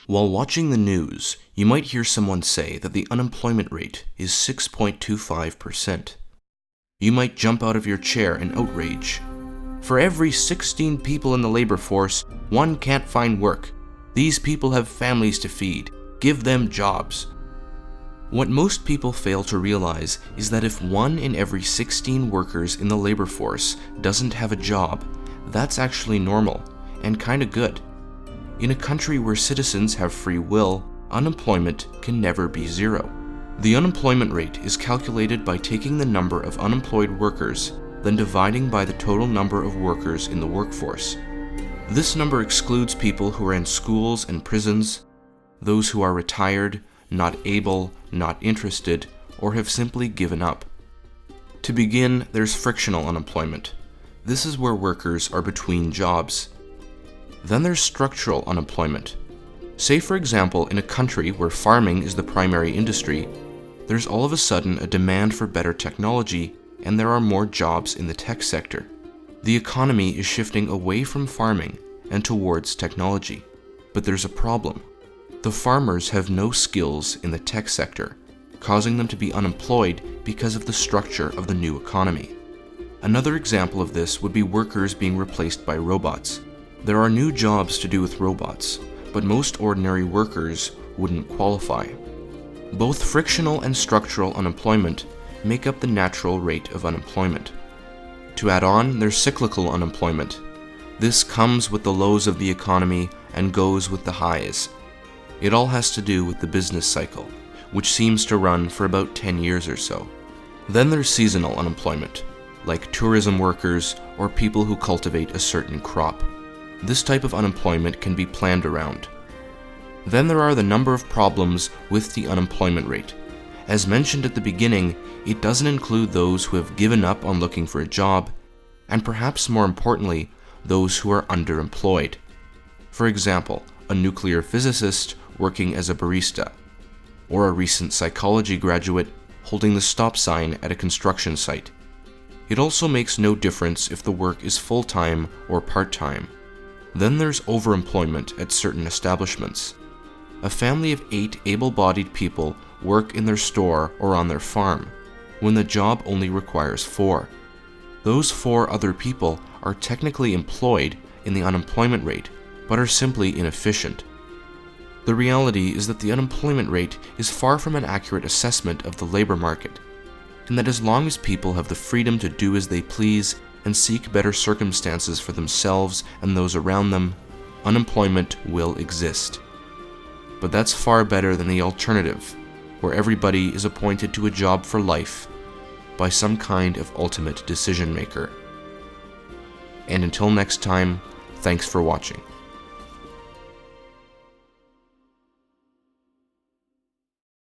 While watching the news, you might hear someone say that the unemployment rate is 6.25%. You might jump out of your chair in outrage. For every 16 people in the labor force, one can't find work. These people have families to feed. Give them jobs. What most people fail to realize is that if 1 in every 16 workers in the labor force doesn't have a job, that's actually normal and kinda good. In a country where citizens have free will, unemployment can never be zero. The unemployment rate is calculated by taking the number of unemployed workers, then dividing by the total number of workers in the workforce. This number excludes people who are in schools and prisons, those who are retired, not able, not interested, or have simply given up. To begin, there's frictional unemployment. This is where workers are between jobs. Then there's structural unemployment. Say, for example, in a country where farming is the primary industry, there's all of a sudden a demand for better technology, and there are more jobs in the tech sector. The economy is shifting away from farming and towards technology. But there's a problem. The farmers have no skills in the tech sector, causing them to be unemployed because of the structure of the new economy. Another example of this would be workers being replaced by robots. There are new jobs to do with robots, but most ordinary workers wouldn't qualify. Both frictional and structural unemployment make up the natural rate of unemployment. To add on, there's cyclical unemployment. This comes with the lows of the economy and goes with the highs. It all has to do with the business cycle, which seems to run for about 10 years or so. Then there's seasonal unemployment, like tourism workers or people who cultivate a certain crop. This type of unemployment can be planned around. Then there are the number of problems with the unemployment rate. As mentioned at the beginning, it doesn't include those who have given up on looking for a job, and perhaps more importantly, those who are underemployed. For example, a nuclear physicist working as a barista, or a recent psychology graduate holding the stop sign at a construction site. It also makes no difference if the work is full-time or part-time. Then there's overemployment at certain establishments. A family of 8 able-bodied people work in their store or on their farm, when the job only requires 4. Those 4 other people are technically employed in the unemployment rate, but are simply inefficient. The reality is that the unemployment rate is far from an accurate assessment of the labor market, and that as long as people have the freedom to do as they please and seek better circumstances for themselves and those around them, unemployment will exist. But that's far better than the alternative, where everybody is appointed to a job for life by some kind of ultimate decision maker. And until next time, thanks for watching.